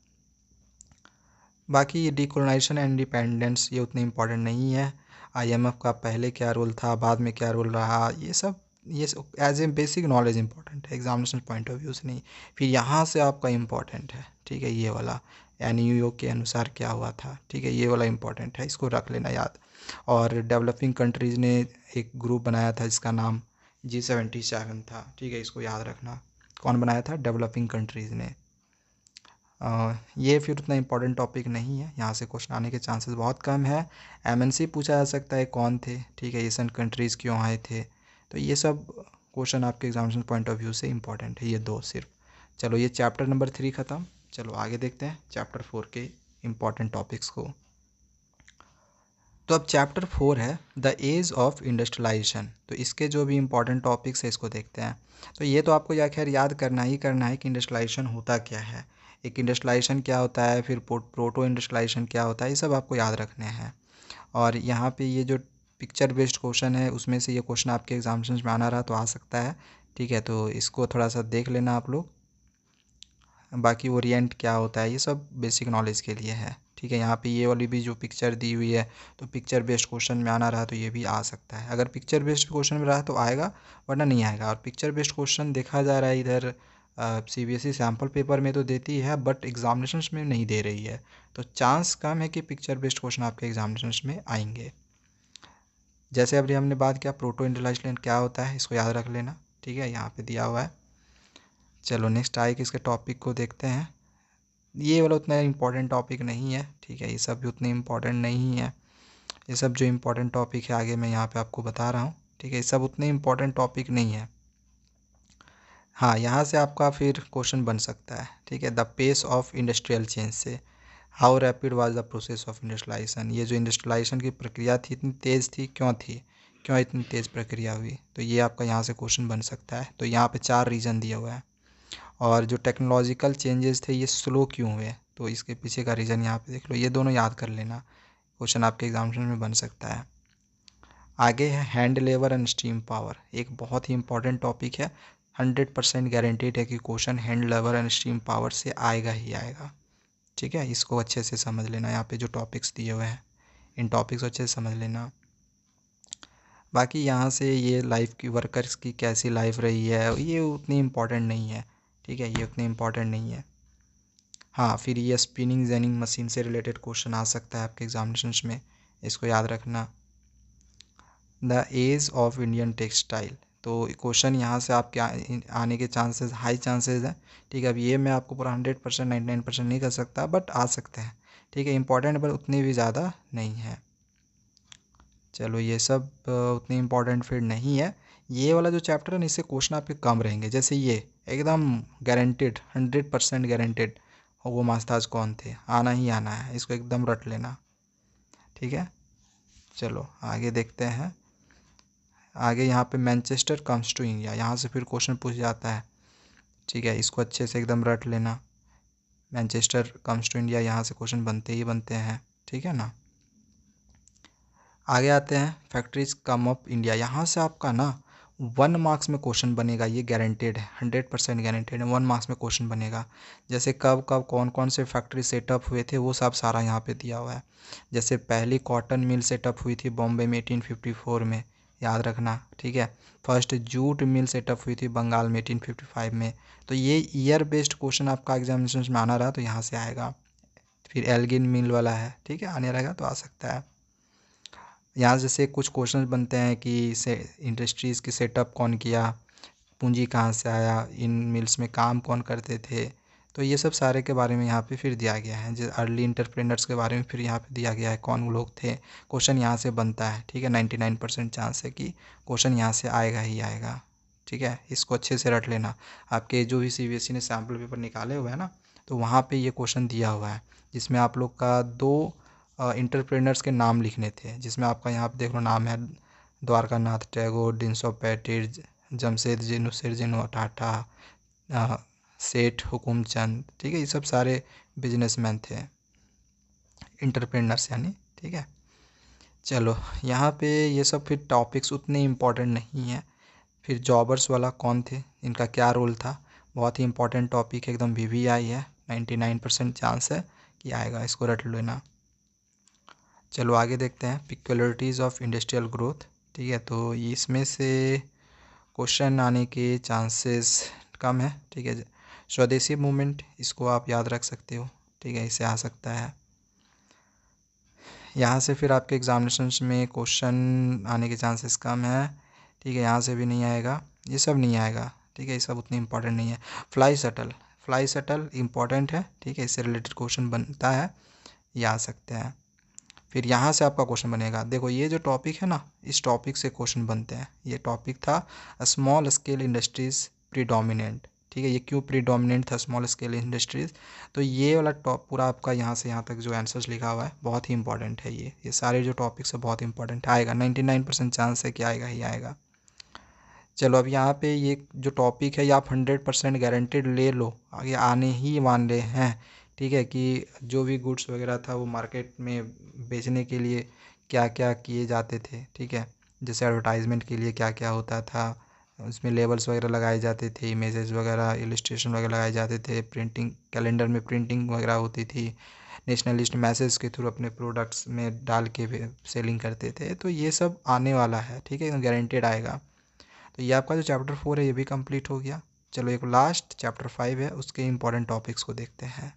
Speaker 1: बाकी ये डिकोलोनाइजेशन एंड इंडिपेंडेंस ये उतनी इम्पोर्टेंट नहीं है। IMF का पहले क्या रोल था, बाद में क्या रोल रहा, ये सब ये as a basic knowledge important है, एग्जामिनेशन पॉइंट ऑफ व्यू से नहीं। फिर यहाँ से आपका इम्पॉर्टेंट है, ठीक है, ये वाला NUO के अनुसार क्या हुआ था, ठीक है, ये वाला इम्पॉर्टेंट है, इसको रख लेना याद। और डेवलपिंग कंट्रीज़ ने एक ग्रुप बनाया था जिसका नाम G77 था, ठीक है, इसको याद रखना। कौन बनाया था, डेवलपिंग कंट्रीज़ ने। ये फिर उतना इम्पोर्टेंट टॉपिक नहीं है, यहाँ से क्वेश्चन आने के चांसेस बहुत कम है। MNC पूछा जा सकता है कौन थे, ठीक है, एशियन कंट्रीज़ क्यों आए थे, तो ये सब क्वेश्चन आपके एग्जामिनेशन पॉइंट ऑफ व्यू से इम्पॉर्टेंट है, ये दो सिर्फ। चलो ये चैप्टर नंबर 3 ख़त्म। चलो आगे देखते हैं चैप्टर 4 के इम्पॉर्टेंट टॉपिक्स को। तो अब चैप्टर 4 है द एज ऑफ इंडस्ट्रियलाइजेशन, तो इसके जो भी इम्पोर्टेंट टॉपिक्स है इसको देखते हैं। तो ये तो आपको या खैर याद करना ही करना है कि इंडस्ट्रियलाइजेशन होता क्या है, एक इंडस्ट्रियलाइजेशन क्या होता है, फिर प्रोटो इंडस्ट्रियलाइजेशन क्या होता है, ये सब आपको याद रखने हैं। और यहाँ पे ये जो पिक्चर बेस्ड क्वेश्चन है उसमें से ये क्वेश्चन आपके एग्जामिनेशन में आना रहा तो आ सकता है, ठीक है, तो इसको थोड़ा सा देख लेना आप लोग। बाकी ओरिएंट क्या होता है ये सब बेसिक नॉलेज के लिए है, ठीक है। यहाँ पे ये वाली भी जो पिक्चर दी हुई है तो पिक्चर बेस्ड क्वेश्चन में आना रहा तो ये भी आ सकता है, अगर पिक्चर बेस्ड क्वेश्चन में रहा तो आएगा वरना नहीं आएगा। और पिक्चर बेस्ड क्वेश्चन देखा जा रहा है इधर CBSE सैम्पल पेपर में तो देती है बट एग्जामिनेशन में नहीं दे रही है, तो चांस कम है कि पिक्चर बेस्ड क्वेश्चन आपके एग्जामिनेशन में आएंगे। जैसे अभी हमने बात किया प्रोटो इंडस्ट्रियलाइजेशन क्या होता है, इसको याद रख लेना, ठीक है, यहाँ पे दिया हुआ है। चलो नेक्स्ट आए कि इसके टॉपिक को देखते हैं। ये वाला उतना इम्पोर्टेंट टॉपिक नहीं है, ठीक है, ये सब भी उतने इम्पोर्टेंट नहीं है। ये सब जो इम्पोर्टेंट टॉपिक है आगे मैं यहाँ पे आपको बता रहा हूँ, ठीक है, ये सब उतने इम्पोर्टेंट टॉपिक नहीं है। हाँ, यहाँ से आपका फिर क्वेश्चन बन सकता है, ठीक है, the pace of industrial change से how rapid was the process of industrialisation, ये जो इंडस्ट्रियलाइजेशन की प्रक्रिया थी इतनी तेज़ थी, क्यों इतनी तेज़ प्रक्रिया हुई, तो ये आपका यहाँ से क्वेश्चन बन सकता है। तो यहाँ पे 4 रीज़न दिए हुए हैं। और जो टेक्नोलॉजिकल चेंजेस थे ये स्लो क्यों हुए, तो इसके पीछे का रीज़न यहाँ पे देख लो, ये दोनों याद कर लेना, क्वेश्चन आपके एग्जामिनेशन में बन सकता है। आगे है hand labour and steam power, एक बहुत ही इंपॉर्टेंट टॉपिक है। 100% गारंटीड है कि question hand labour and steam power से आएगा ही आएगा। ठीक है, इसको अच्छे से समझ लेना, यहाँ पे जो टॉपिक्स दिए हुए हैं इन टॉपिक्स को अच्छे से समझ लेना। बाकी यहाँ से ये लाइफ की वर्कर्स की कैसी लाइफ रही है ये उतनी इम्पोर्टेंट नहीं है। ठीक है, ये उतनी इम्पोर्टेंट नहीं है। हाँ, फिर ये स्पिनिंग जेनिंग मशीन से रिलेटेड क्वेश्चन आ सकता है आपके एग्जामिनेशंस में, इसको याद रखना। The age of Indian textile, तो क्वेश्चन यहाँ से आपके आने के चांसेस हाई चांसेस हैं। ठीक है, अब ये मैं आपको पूरा 100% 99% नहीं कर सकता, बट आ सकते हैं। ठीक है, इंपॉर्टेंट पर उतनी भी ज़्यादा नहीं है। चलो ये सब उतनी इम्पोर्टेंट फिर नहीं है। ये वाला जो चैप्टर है ना, इससे क्वेश्चन आपके कम रहेंगे। जैसे ये एकदम गारंटेड 100% गारंटेड वो मास्ताज कौन थे, आना ही आना है, इसको एकदम रट लेना। ठीक है, चलो आगे देखते हैं। आगे यहाँ पे मैनचेस्टर कम्स टू इंडिया, यहाँ से फिर क्वेश्चन पूछ जाता है। ठीक है, इसको अच्छे से एकदम रट लेना। मैनचेस्टर कम्स टू इंडिया, यहाँ से क्वेश्चन बनते ही बनते हैं। ठीक है ना। आगे आते हैं फैक्ट्रीज कम अप इंडिया, यहाँ से आपका ना 1 मार्क्स में क्वेश्चन बनेगा, ये गारंटेड है, 100% गारंटेड है, 1 मार्क्स में क्वेश्चन बनेगा। जैसे कब कब कौन कौन से फैक्ट्री सेटअप हुए थे वो सब सारा यहाँ पे दिया हुआ है। जैसे पहली कॉटन मिल सेटअप हुई थी बॉम्बे में 1854 में, याद रखना। ठीक है, फर्स्ट जूट मिल सेटअप हुई थी बंगाल में 1855 में। तो ये ईयर बेस्ड क्वेश्चन आपका एग्जामिनेशन में आना रहा तो यहाँ से आएगा। फिर एल्गिन मिल वाला है, ठीक है, आने रहेगा तो आ सकता है। यहाँ जैसे कुछ क्वेश्चन बनते हैं कि से इंडस्ट्रीज़ की सेटअप कौन किया, पूंजी कहाँ से आया, इन मिल्स में काम कौन करते थे, तो ये सब सारे के बारे में यहाँ पे फिर दिया गया है। जैसे अर्ली इंटरप्रेनर्स के बारे में फिर यहाँ पे दिया गया है कौन वो लोग थे, क्वेश्चन यहाँ से बनता है। ठीक है, 99% चांस है कि क्वेश्चन यहाँ से आएगा ही आएगा। ठीक है, इसको अच्छे से रट लेना। आपके जो भी CBSE ने सैम्पल पेपर निकाले हुए हैं ना, तो वहाँ पर ये क्वेश्चन दिया हुआ है जिसमें आप लोग का 2 इंटरप्रेनर्स के नाम लिखने थे, जिसमें आपका यहाँ पे देख लो नाम है द्वारकानाथ टैगोर, डिंसो पैटिट, जमशेदजी नुसरजी टाटा, सेठ हुकुमचंद। ठीक है, ये सब सारे बिजनेसमैन थे, इंटरप्रेनर्स यानी। ठीक है, चलो यहाँ पे ये सब फिर टॉपिक्स उतने इम्पोर्टेंट नहीं है। फिर जॉबर्स वाला कौन थे, इनका क्या रोल था, बहुत ही इंपॉर्टेंट टॉपिक है, एकदम VVI है, 99% चांस है कि आएगा, इसको रट लेना। चलो आगे देखते हैं पिक्युलरिटीज़ ऑफ इंडस्ट्रियल ग्रोथ। ठीक है, तो इसमें से क्वेश्चन आने के चांसेस कम है। ठीक है, स्वदेशी मूवमेंट, इसको आप याद रख सकते हो। ठीक है, इससे आ सकता है। यहाँ से फिर आपके एग्जामिनेशंस में क्वेश्चन आने के चांसेस कम है। ठीक है, यहाँ से भी नहीं आएगा, ये सब नहीं आएगा। ठीक है, ये सब उतनी इंपॉर्टेंट नहीं है। फ्लाई शटल इम्पॉर्टेंट है। ठीक है, इससे रिलेटेड क्वेश्चन बनता है, ये आ सकते हैं। फिर यहाँ से आपका क्वेश्चन बनेगा, देखो ये जो टॉपिक है ना, इस टॉपिक से क्वेश्चन बनते हैं। ये टॉपिक था स्मॉल स्केल इंडस्ट्रीज़ प्रीडोमिनेंट। ठीक है, ये क्यों प्रीडोमिनेंट था स्मॉल स्केल इंडस्ट्रीज़, तो ये वाला टॉप पूरा आपका यहाँ से यहाँ तक जो आंसर्स लिखा हुआ है बहुत ही इंपॉर्टेंट है। ये सारे जो टॉपिक्स है बहुत इंपॉर्टेंट आएगा, 99% चांस है कि आएगा ही आएगा। चलो अब यहाँ पे ये जो टॉपिक है ये आप 100% गारंटेड ले लो, आगे आने ही वाले हैं। ठीक है, कि जो भी गुड्स वगैरह था वो मार्केट में बेचने के लिए क्या क्या किए जाते थे। ठीक है, जैसे एडवर्टाइजमेंट के लिए क्या क्या होता था, उसमें लेबल्स वगैरह लगाए जाते थे, इमेजेस वगैरह इलस्ट्रेशन वगैरह लगाए जाते थे, प्रिंटिंग कैलेंडर में प्रिंटिंग वगैरह होती थी, नेशनलिस्ट मैसेज के थ्रू अपने प्रोडक्ट्स में डाल के सेलिंग करते थे। तो ये सब आने वाला है। ठीक है, गारंटेड आएगा। तो ये आपका जो चैप्टर 4 है ये भी कंप्लीट हो गया। चलो एक लास्ट चैप्टर 5 है, उसके इंपॉर्टेंट टॉपिक्स को देखते हैं।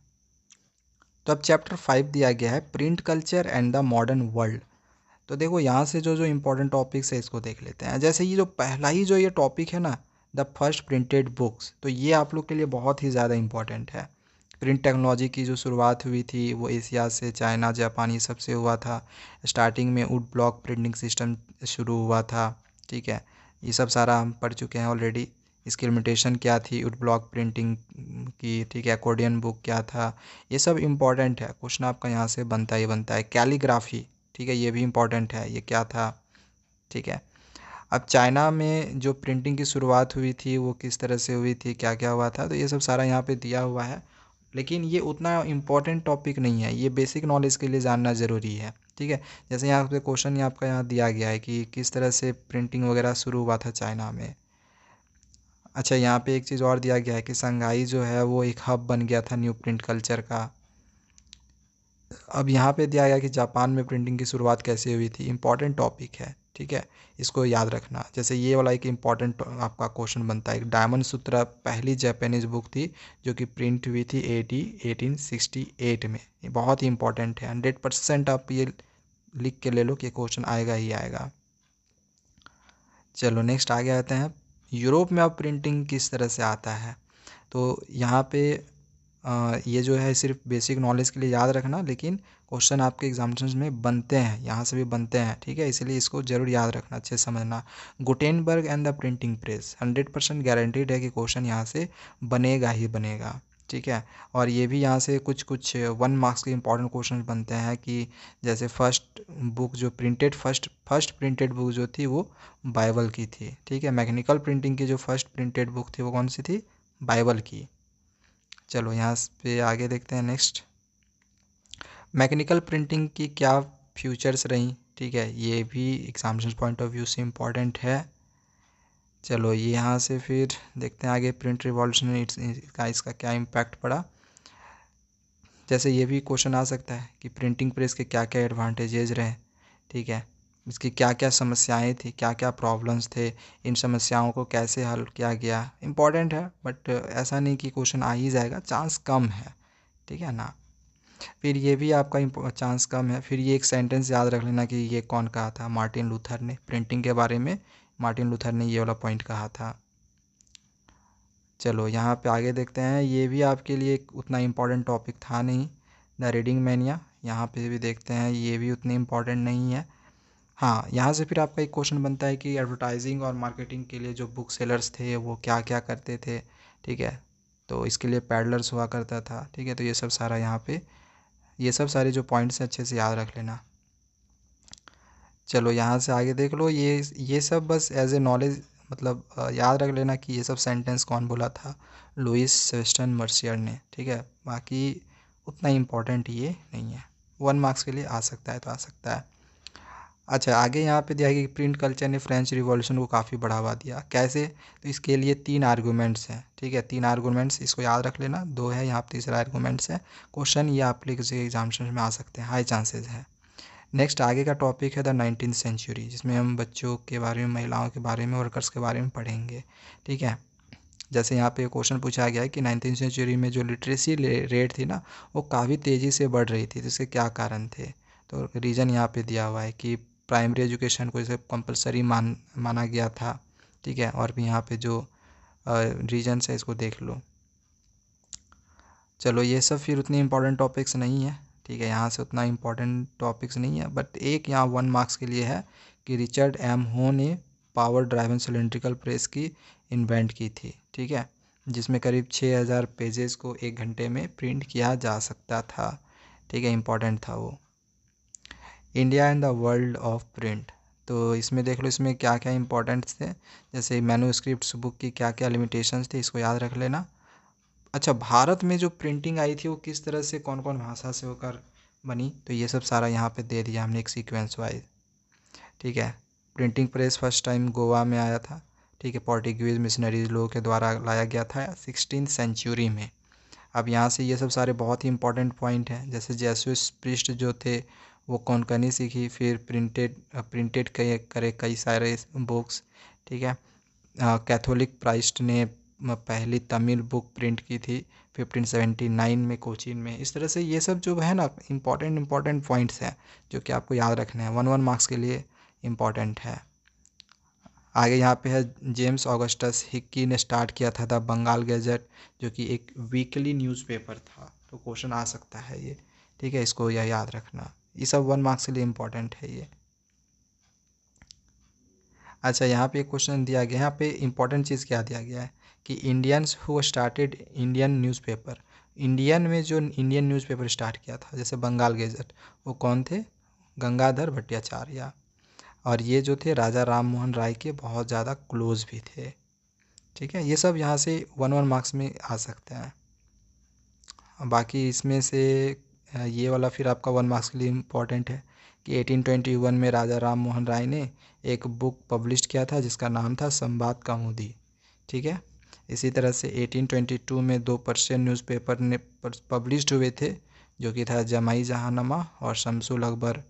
Speaker 1: तो अब चैप्टर 5 दिया गया है print culture and the modern world. तो देखो यहाँ से जो जो इम्पोर्टेंट टॉपिक्स है इसको देख लेते हैं। जैसे ये जो पहला ही जो ये टॉपिक है ना, द फर्स्ट प्रिंटेड बुक्स, तो ये आप लोग के लिए बहुत ही ज़्यादा इम्पॉर्टेंट है। प्रिंट टेक्नोलॉजी की जो शुरुआत हुई थी वो एशिया से, चाइना, जापान, ये सब से हुआ था। स्टार्टिंग में वुड ब्लॉक प्रिंटिंग सिस्टम शुरू हुआ था। ठीक है, ये सब सारा हम पढ़ चुके हैं ऑलरेडी। इसकी लिमिटेशन क्या थी वुड ब्लॉक प्रिंटिंग की। ठीक है, अकॉर्डियन बुक क्या था, ये सब इम्पॉर्टेंट है, क्वेश्चन आपका यहाँ से बनता ही बनता है। कैलीग्राफी, ठीक है, ये भी इम्पॉर्टेंट है, ये क्या था। ठीक है, अब चाइना में जो प्रिंटिंग की शुरुआत हुई थी वो किस तरह से हुई थी, क्या क्या हुआ था, तो ये सब सारा यहाँ पे दिया हुआ है। लेकिन ये उतना इम्पोर्टेंट टॉपिक नहीं है, ये बेसिक नॉलेज के लिए जानना ज़रूरी है। ठीक है, जैसे यहाँ पे क्वेश्चन ही आपका यहाँ दिया गया है कि किस तरह से प्रिंटिंग वगैरह शुरू हुआ था चाइना में। अच्छा, यहाँ पे एक चीज़ और दिया गया है कि शंघाई जो है वो एक हब बन गया था न्यू प्रिंट कल्चर का। अब यहाँ पे दिया गया कि जापान में प्रिंटिंग की शुरुआत कैसे हुई थी, इम्पॉर्टेंट टॉपिक है। ठीक है, इसको याद रखना। जैसे ये वाला एक इम्पॉर्टेंट आपका क्वेश्चन बनता है, एक डायमंड सूत्रा पहली जापानीज बुक थी जो कि प्रिंट हुई थी 1868 में। ये बहुत ही इंपॉर्टेंट है, 100% आप ये लिख के ले लो कि क्वेश्चन आएगा ही आएगा। चलो नेक्स्ट आगे आते हैं, यूरोप में अब प्रिंटिंग किस तरह से आता है। तो यहाँ पे ये जो है सिर्फ बेसिक नॉलेज के लिए याद रखना, लेकिन क्वेश्चन आपके एग्जामिनेशन में बनते हैं, यहाँ से भी बनते हैं। ठीक है, इसलिए इसको ज़रूर याद रखना, अच्छे से समझना। Gutenberg and the printing press, 100% guaranteed है कि क्वेश्चन यहाँ से बनेगा ही बनेगा। ठीक है, और ये भी यहाँ से कुछ कुछ 1 मार्क्स के इंपॉर्टेंट क्वेश्चन बनते हैं कि जैसे फर्स्ट बुक जो प्रिंटेड फर्स्ट प्रिंटेड बुक जो थी वो बाइबल की थी। ठीक है, मैकेनिकल प्रिंटिंग की जो फर्स्ट प्रिंटेड बुक थी वो कौन सी थी, बाइबल की। चलो यहाँ पे आगे देखते हैं नेक्स्ट, मैकेनिकल प्रिंटिंग की क्या फ्यूचर्स रही। ठीक है, ये भी एग्जामिनेशन पॉइंट ऑफ व्यू से इम्पॉर्टेंट है। चलो ये यहाँ से फिर देखते हैं आगे, प्रिंट रिवॉल्यूशन इसका क्या इम्पैक्ट पड़ा। जैसे ये भी क्वेश्चन आ सकता है कि प्रिंटिंग प्रेस के क्या क्या एडवांटेजेज रहे। ठीक है, इसकी क्या क्या समस्याएं थी, क्या क्या प्रॉब्लम्स थे, इन समस्याओं को कैसे हल किया गया। इम्पॉर्टेंट है, बट ऐसा नहीं कि क्वेश्चन आ ही जाएगा, चांस कम है। ठीक है ना, फिर ये भी आपका चांस कम है। फिर ये एक सेंटेंस याद रख लेना कि ये कौन कहा था, मार्टिन लूथर ने। प्रिंटिंग के बारे में मार्टिन लूथर ने ये वाला पॉइंट कहा था। चलो यहाँ पे आगे देखते हैं, ये भी आपके लिए उतना इम्पोर्टेंट टॉपिक था नहीं, द रीडिंग मैनिया। यहाँ पे भी देखते हैं, ये भी उतनी इम्पोर्टेंट नहीं है। हाँ, यहाँ से फिर आपका एक क्वेश्चन बनता है कि एडवर्टाइजिंग और मार्केटिंग के लिए जो बुक सेलर्स थे वो क्या क्या करते थे। ठीक है, तो इसके लिए पैडलर्स हुआ करता था। ठीक है, तो ये सब सारा यहाँ पे, ये सब सारे जो पॉइंट्स हैं अच्छे से याद रख लेना। चलो यहाँ से आगे देख लो, ये सब बस एज ए नॉलेज, मतलब याद रख लेना कि ये सब सेंटेंस कौन बोला था, लुइस सेबेस्टियन मर्सियर ने। ठीक है, बाकी उतना इम्पोर्टेंट ये नहीं है, 1 मार्क्स के लिए आ सकता है तो आ सकता है। अच्छा, आगे यहाँ पे दिया है कि प्रिंट कल्चर ने फ्रेंच रिवॉल्यूशन को काफ़ी बढ़ावा दिया, कैसे। तो इसके लिए 3 आर्गूमेंट्स हैं। ठीक है, 3 आर्गूमेंट्स, इसको याद रख लेना, 2 है यहाँ पे, तीसरा आर्गूमेंट्स है। क्वेश्चन ये आपके किसी एग्जामिनेशन में आ सकते हैं, हाई चांसेस है। नेक्स्ट आगे का टॉपिक है द 19th सेंचुरी, जिसमें हम बच्चों के बारे में, महिलाओं के बारे में, वर्कर्स के बारे में पढ़ेंगे। ठीक है, जैसे यहाँ पे क्वेश्चन पूछा गया है कि 19th सेंचुरी में जो लिटरेसी रेट थी ना वो काफ़ी तेज़ी से बढ़ रही थी, तो इसके क्या कारण थे। तो रीज़न यहाँ पे दिया हुआ है कि प्राइमरी एजुकेशन को इसे कंपलसरी माना गया था। ठीक है, और भी यहाँ पे जो रीजन्स है इसको देख लो। चलो ये सब फिर उतनी इंपॉर्टेंट टॉपिक्स नहीं है। ठीक है, यहाँ से उतना इम्पोर्टेंट टॉपिक्स नहीं है, बट एक यहाँ 1 मार्क्स के लिए है कि रिचर्ड एम हो ने पावर ड्राइवन सिलेंड्रिकल प्रेस की इन्वेंट की थी। ठीक है, जिसमें करीब 6000 पेजेस को 1 घंटे में प्रिंट किया जा सकता था। ठीक है, इम्पॉर्टेंट था वो। India and the world of print, तो इसमें देख लो इसमें क्या क्या इंपॉर्टेंट्स थे, जैसे मैन्युस्क्रिप्ट्स बुक की क्या क्या लिमिटेशंस थे, इसको याद रख लेना। अच्छा, भारत में जो प्रिंटिंग आई थी वो किस तरह से, कौन कौन भाषा से होकर बनी, तो ये सब सारा यहाँ पे दे दिया हमने एक सीक्वेंस वाइज। ठीक है, printing press first time Goa में आया था। ठीक है, पोर्टुगीज मिशनरीज लोगों के द्वारा लाया गया था 16th सेंचुरी में। अब यहाँ से ये सब सारे बहुत ही इंपॉर्टेंट पॉइंट हैं, जैसे जेसुइट प्रीस्ट जो थे वो कोंकणी सीखी, फिर प्रिंटेड करे कई सारे बुक्स। ठीक है, कैथोलिक प्राइस्ट ने पहली तमिल बुक प्रिंट की थी 1579 में कोचीन में। इस तरह से ये सब जो है ना इम्पॉर्टेंट पॉइंट्स हैं जो कि आपको याद रखने हैं, 1 मार्क्स के लिए इम्पॉर्टेंट है। आगे यहाँ पे है, जेम्स ऑगस्टस हिक्की ने स्टार्ट किया था द बंगाल गैजेट, जो कि एक वीकली न्यूज़पेपर था, तो क्वेश्चन आ सकता है ये। ठीक है, इसको यह याद रखना, ये सब 1 मार्क्स के लिए इम्पॉर्टेंट है ये। अच्छा, यहाँ पे एक क्वेश्चन दिया गया है, यहाँ पे इंपॉर्टेंट चीज़ क्या दिया गया है कि Indians who started Indian newspaper, Indian में जो इंडियन न्यूज़पेपर स्टार्ट किया था जैसे बंगाल गैजेट, वो कौन थे, गंगाधर भट्टाचार्य। और ये जो थे राजा राम मोहन राय के बहुत ज़्यादा क्लोज भी थे। ठीक है, ये सब यहाँ से 1 मार्क्स में आ सकते हैं। बाकी इसमें से ये वाला फिर आपका 1 मार्क्स के लिए इम्पोर्टेंट है कि 1821 में राजा राम मोहन राय ने एक बुक पब्लिश किया था जिसका नाम था संवाद कौमुदी। ठीक है। इसी तरह से 1822 में 2 पर्शियन न्यूज़पेपर ने पब्लिश्ड हुए थे जो कि था जमाई जहांनामा और शमसुल अकबर।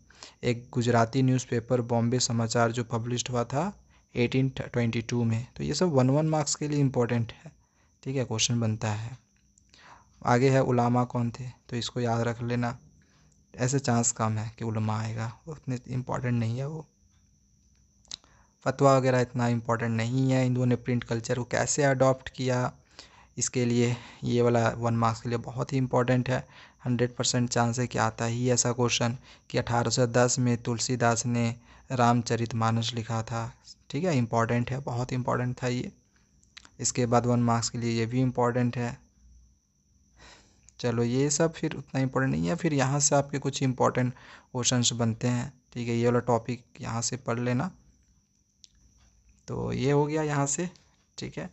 Speaker 1: एक गुजराती न्यूज़पेपर बॉम्बे समाचार जो पब्लिश्ड हुआ था 1822 में। तो ये सब 1 मार्क्स के लिए इम्पोर्टेंट है। ठीक है, क्वेश्चन बनता है। आगे है उलामा कौन थे, तो इसको याद रख लेना। ऐसे चांस कम है कि उलमा आएगा, उतने इम्पोर्टेंट नहीं है वो। फतवा वगैरह इतना इम्पोर्टेंट नहीं है। हिंदुओं ने प्रिंट कल्चर को कैसे अडॉप्ट किया, इसके लिए ये वाला 1 मार्क्स के लिए बहुत ही इम्पोर्टेंट है। 100% चांस है कि आता ही ऐसा क्वेश्चन कि 1810 में तुलसीदास ने रामचरितमानस लिखा था। ठीक है, इम्पोर्टेंट है, बहुत इम्पोर्टेंट था ये। इसके बाद 1 मार्क्स के लिए ये भी इम्पोर्टेंट है। चलो ये सब फिर उतना इम्पोर्टेंट नहीं है। फिर यहाँ से आपके कुछ इम्पोर्टेंट क्वेश्चंस बनते हैं। ठीक है, ये वाला टॉपिक यहाँ से पढ़ लेना। तो ये हो गया यहाँ से। ठीक है,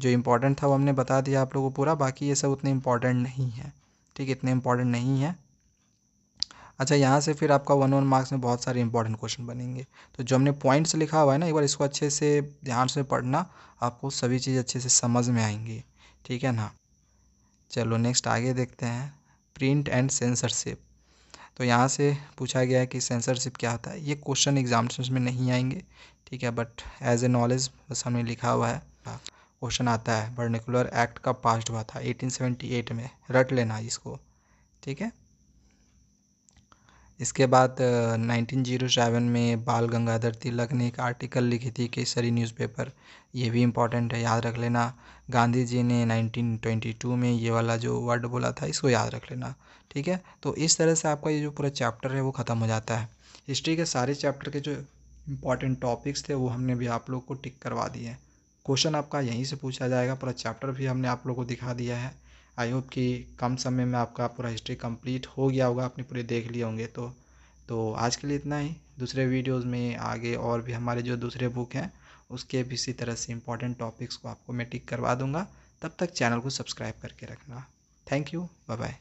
Speaker 1: जो इम्पोर्टेंट था वो हमने बता दिया आप लोगों को पूरा। बाकी ये सब उतने इम्पोर्टेंट नहीं है। ठीक है, इतने इम्पोर्टेंट नहीं है। अच्छा, यहाँ से फिर आपका 1 मार्क्स में बहुत सारे इंपॉर्टेंट क्वेश्चन बनेंगे। तो जो हमने पॉइंट्स लिखा हुआ है ना, एक बार इसको अच्छे से ध्यान से पढ़ना, आपको सभी चीज़ अच्छे से समझ में आएंगी। ठीक है ना। चलो नेक्स्ट आगे देखते हैं, प्रिंट एंड सेंसरशिप। तो यहाँ से पूछा गया है कि सेंसरशिप क्या होता है। ये क्वेश्चन एग्जामिनेशन में नहीं आएंगे। ठीक है, बट एज ए नॉलेज बस हमने लिखा हुआ है। क्वेश्चन आता है वर्नाक्युलर एक्ट कब पास्ड हुआ था, 1878 में, रट लेना इसको। ठीक है। इसके बाद 1907 में बाल गंगाधर तिलक ने एक आर्टिकल लिखी थी केसरी न्यूज़पेपर, ये भी इम्पॉर्टेंट है, याद रख लेना। गांधी जी ने 1922 में ये वाला जो वर्ड बोला था, इसको याद रख लेना। ठीक है, तो इस तरह से आपका ये जो पूरा चैप्टर है वो ख़त्म हो जाता है। हिस्ट्री के सारे चैप्टर के जो इम्पॉर्टेंट टॉपिक्स थे वो हमने भी आप लोग को टिक करवा दिए हैं। क्वेश्चन आपका यहीं से पूछा जाएगा, पूरा चैप्टर भी हमने आप लोग को दिखा दिया है। आई होप कि कम समय में आपका पूरा हिस्ट्री कंप्लीट हो गया होगा, आपने पूरे देख लिए होंगे। तो आज के लिए इतना ही। दूसरे वीडियोस में आगे और भी हमारे जो दूसरे बुक हैं उसके भी इसी तरह से इंपॉर्टेंट टॉपिक्स को आपको मैं टिक करवा दूंगा। तब तक चैनल को सब्सक्राइब करके रखना। Thank you, bye bye.